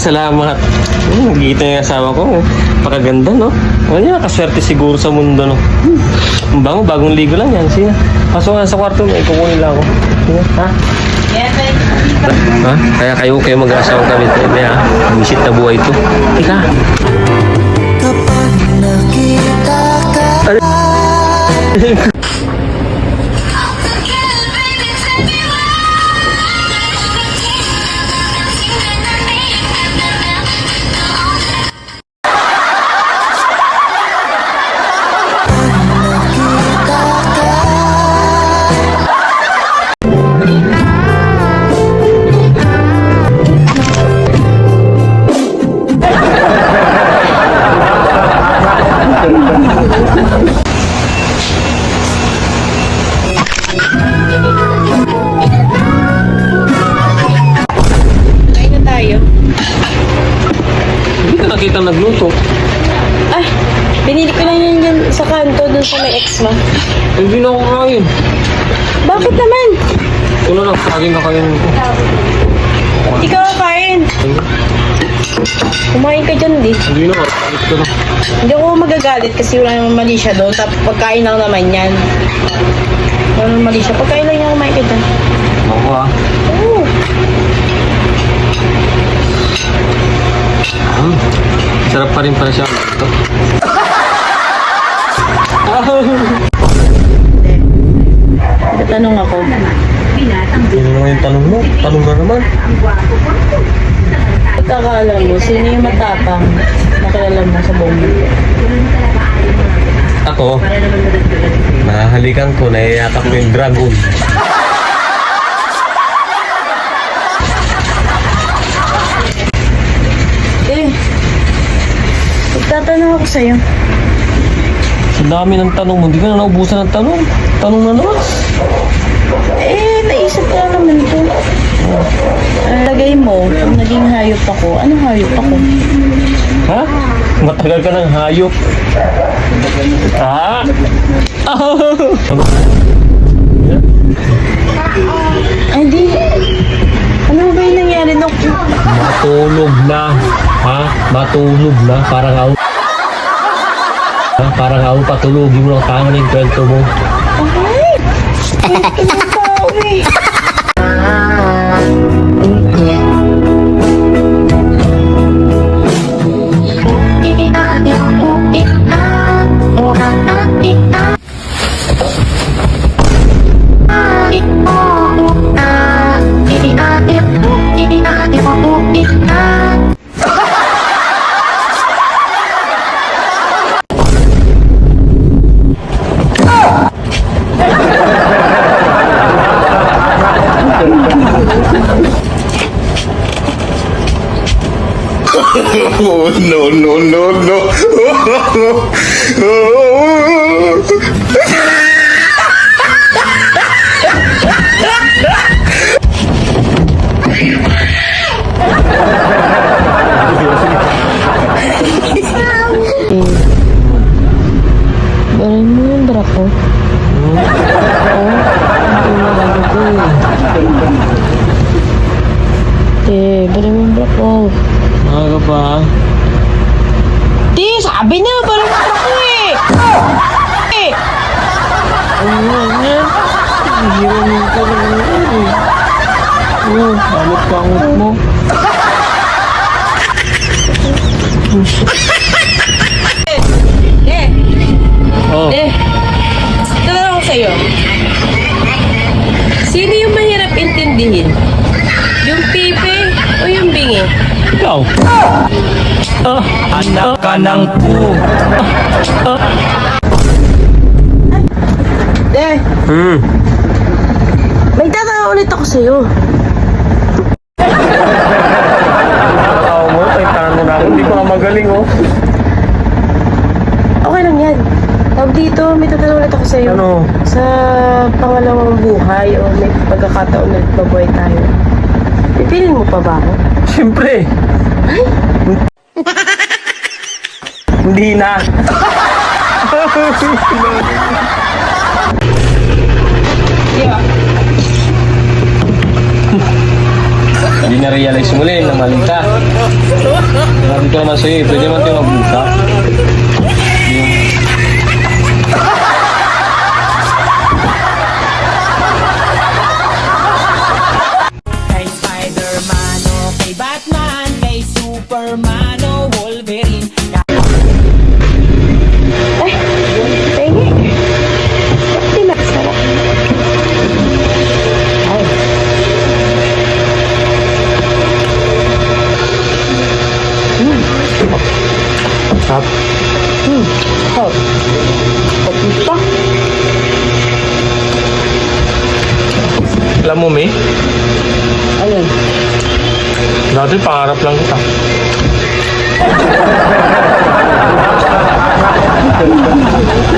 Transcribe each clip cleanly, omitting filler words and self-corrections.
salamat. Nagkita yung asawa ko. Pakaganda, no? Ano yan, nakaswerte siguro sa mundo, no? Ang bango, bagong ligo lang yan. Sige, pasok nga sa kwarto mo, ikukunin lang ako. Sige, ha? Ha? Kaya kayo mag-asawang kami. Hindi, ha? Misit na buhay ito. Ika. Kapag nakita ka Kita nagluto. Ay, binili ko lang yan dyan sa kanto, dun sa may ex mo. Hindi na ako kain. Bakit naman? Ito na lang, saging na kayo nito. Hindi ka kakain. Kumain ka dyan, di. Hindi na, kalit ko na. Hindi ako magagalit kasi wala naman mali siya doon. Tapos pagkain lang naman yan. Wala naman mali siya. Pagkain lang niya, kumain ka dyan. Ako ah. Oo. Sarap pa rin pala siya. Ito. Tatanong ako. Sino naman yung tanong mo? Tanong na naman. Pagkakaalam mo, sino yung matapang na kilala mo sa buong mundo? Ako, mahahalikan ko, naiyatak ko yung dragon. Tatanong ako sa'yo. Sa dami ng tanong mo, hindi ka na naubusan ng tanong. Tanong na naman. Naisip ko lang naman ito. Lagay mo, kung naging hayop ako, anong hayop ako? Ha? Matagal ka ng hayop. Ha? Ay, di. Ano ba yung nangyari nung... Matulog na. Ha? Matulog na. Parang ako. Ha? Parang ako patulogin mo lang tama na yung kwento mo. Ay! Ay, tao eh. Oh, no, no, no, no. Barin mo yung bra ko. Barin mo yung bra ko. Maaga pa. Di, sabi na, barin mo yung bra ko eh. Ano yan? Hiramin ka naman eh. Balit ka ang mo. Oh. Tanong ako sa'yo. Sino yung mahirap intindihin? Yung pipe o yung bingi? Ikaw. Anak ka ng po. May tatanong ulit ako sa'yo. Tao mo, ay tanong na ako. Hindi pa ka magaling oh. Okay lang yan. Tawag dito, may tatanong ulit ako sa'yo. Ano? Sa pangalawang buhay o may pagkakataon na mabuhay tayo. Pipilin mo pa ba ako? Siyempre. Hindi na. Di ba? Hindi na-realize muli na mali ka. Sabi ko naman sa'yo, pwede naman tayo magbuka. Kay Spider-Man o kay Batman, kay Superman o Wolverine. Pengi. Sarap din, sarap. Ay. Sarap. Sarap. Pagkita. Alam mo, May, Ayun. dati pangarap lang kita.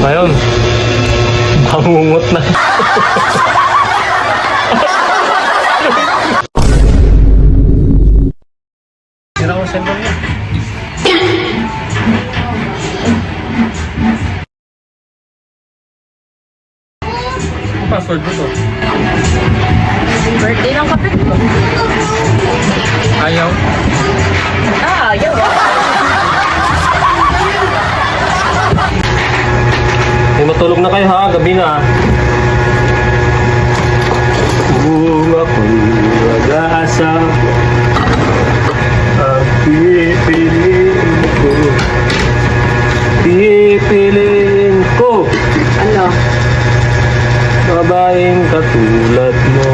Ngayon, bangungot na. Sira ko sa niya. Ang password mo to? Birthday ng kapit ko. Ayaw. Ayaw. May matulog na kayo ha, gabi na. Kung ako'y mag-aasa, ang pipiliin ko, Ano? babaeng katulad mo.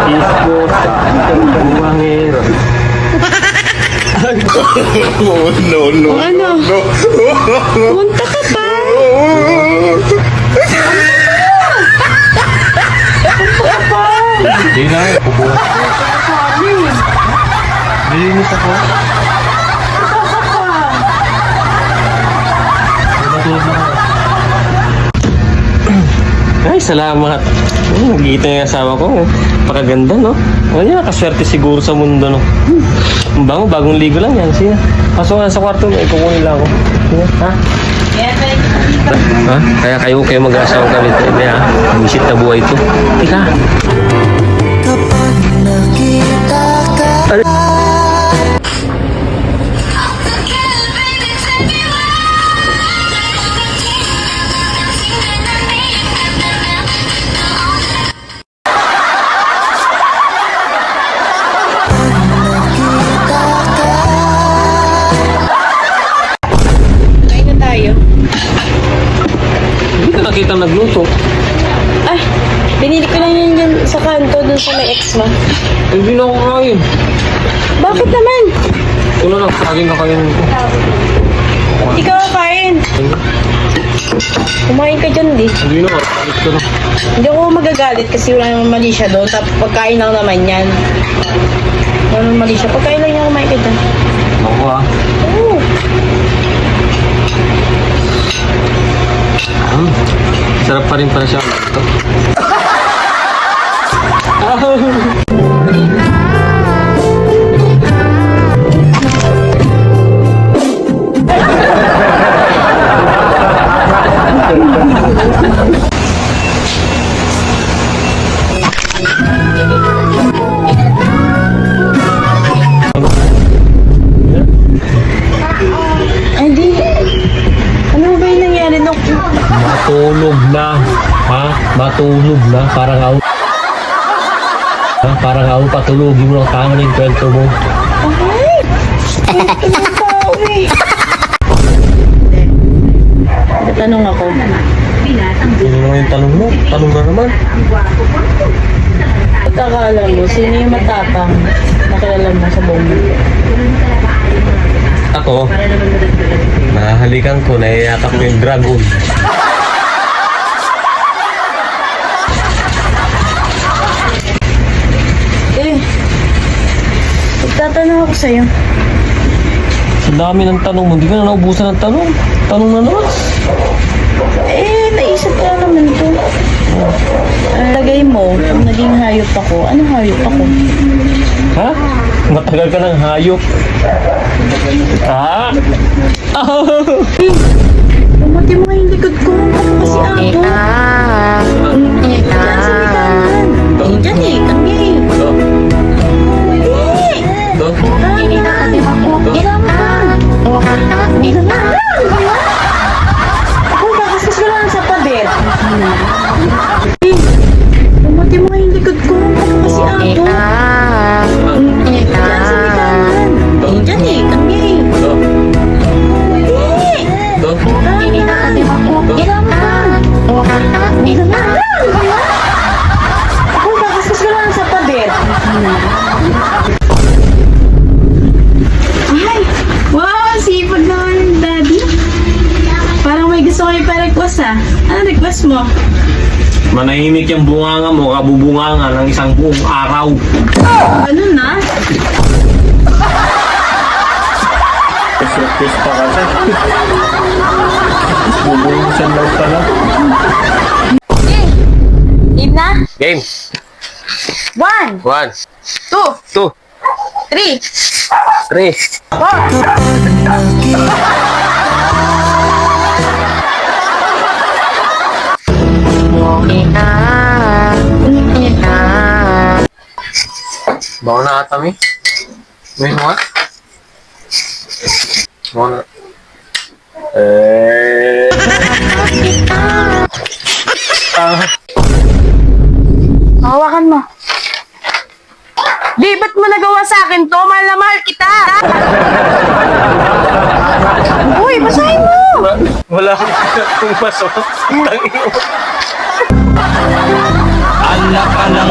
Isposa ang buwangero. Oh, no, no, Ano? no. Punta ka pa. Hindi na, pupuha. Nilinis ako. May matulog na ako. Ay, salamat. Nagkita yung asawa ko. Pakaganda, no? Ano yan, nakaswerte siguro sa mundo, no? Ang bango, bagong ligo lang yan. Sige, pasok nga sa kwarto. Ikukunin lang ako. Sige, ha? Ha? Kaya kayo mag-asawa kami. Hindi, ha? Misit na buhay ito. Tika. Kapag nakita ka Kain na tayo. Hindi ka nakita nagluto. Ay, binili ko lang yan dyan sa kanto dun sa may ex mo. Hindi na ako kain. Bakit naman? Ito na lang, saging kakainin ko. Ba't di ka kakain? Kumain ka dyan, di. Hindi na, kakalit ko na. Hindi ako magagalit kasi wala namang mali siya doon. Tapos pagkain lang naman yan. Wala namang mali siya. Pagkain lang niya kumain ka dyan. Ako ha. Oo. Sarap pa rin para siya. Ito. Ay, di. Ano ba yung nangyari nung... Matulog na. Ha? Matulog na. Parang ako. Ha? Parang ako patulogin mo lang tama na yung kwento mo. Ay! Ito ng tao eh. Tanong ako. Sino naman yung tanong mo? Tanong na naman. Pagkakala mo, sino yung matapang na kilala mo sa buong mundo? Ako, nahalikan ko, naiyakap ko yung dragon. Eh, magtatanong ako sa'yo. Sa dami ng tanong mo, hindi ka na naubusan ng tanong. Tanong na naman. Eh, naisip ko na naman to. Lagay mo, kung naging hayop ako, anong hayop ako? Ha? Matagal ka ng hayop. Ha? Pumati mo nga yung likod ko. Kasi ako. Diyan sa may kanan. Diyan eh, kami. Ito. Ito. Ako, kakaskas ko lang sa pader. Pumati mo yung likod ko. Ano kasi ako? Diyan sa may kanan. Diyan eh, kami. Ito. Ito. Ako, kakaskas ko lang sa pader. Ay! Wow! Sipag naman yung daddy. Parang may gusto kayo pa-request ah. Ano request mo? Manahimik yung bunganga mo, kabubunganga ng isang buong araw. Ano na? Kiss pa kasi. Bubungsan lang pala. Game na? Game. 1, 1, 2, 2, 3, 3. 4. Bawa na ata mi. May mga? Bawa na. Hawakan mo. Di, ba't mo nagawa sa akin to? Mahal na mahal kita. Uy, basahin mo. Wala akong pasok. Tangin mo. Alak ka lang.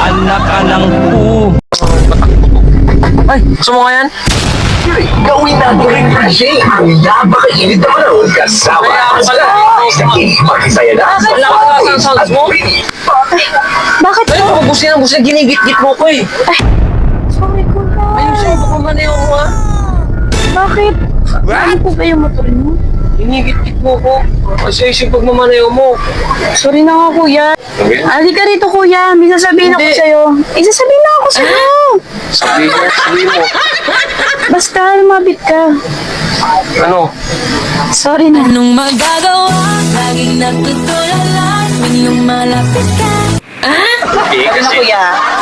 Alak ka lang po. Ay, gusto mo nga yan? Gawin natin rin kasi ang napakainit na panahon kasama ang sala. Makisaya na sa Wala ka na sa sounds mo? Bakit Ay, po? busin na, ginigit-git mo ko eh. Sorry ko na. Ayusin mo pa maniyo mo ha. Bakit? Ano po ba yung motor mo? Ginigit-git mo ko. Kasi isip pag mamanayo mo. Sorry na nga, kuya. Halika rito, kuya. May sasabihin ako Hindi. sa'yo. Isasabihin na ako sa'yo. Sabihin mo. Basta, lumapit ka. Ano? Sorry na. Anong magagawa? Laging nagtutulala tuwing lumalapit ka. Eh,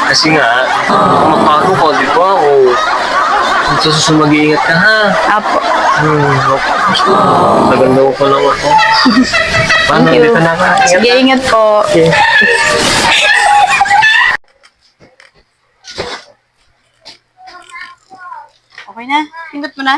kasi nga, makano ko, di ba? O, sa susunod mag-iingat ka ha. Apo. Naganda ko pa lang ako. Paano, Thank you. dito na ka. Sige, ingat po. Okay na? Pindot mo na?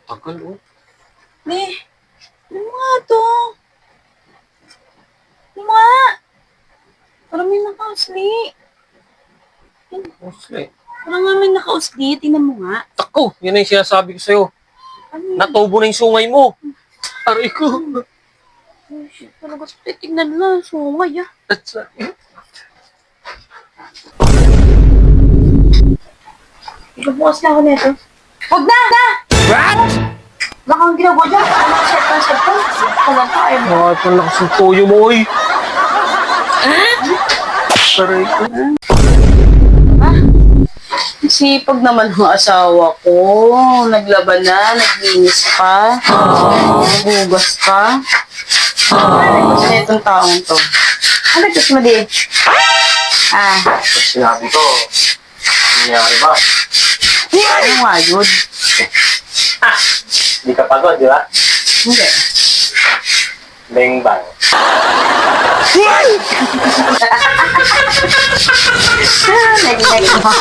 Tagal oh. Ano nga to? Ano nga? Parang may nakausli. Mostly. Parang nga may nakausli. Tingnan mo nga. Tako, yun na yung sinasabi ko sa'yo. Ano yun? Natubo na yung sungay mo. Aray ko. Oh, shit, talaga tingnan lang. Sungay ah. That's Ikabukas na ako nito. Huwag na! What? Baka ang ginagawa dyan. Ano ang set ng set ko? Wala ka eh. Bakit ang lakas ng toyo mo, oy? Aray ko. Sipag naman ng asawa ko. Naglaban na, naglinis pa, bugas pa. Ano gusto na itong taong to? Ano gusto mo di? Sinabi ko, nangyari ba? Ano nga yun? Hindi ka pagod, di ba? Hindi. Bang bang. Nag-nag mo.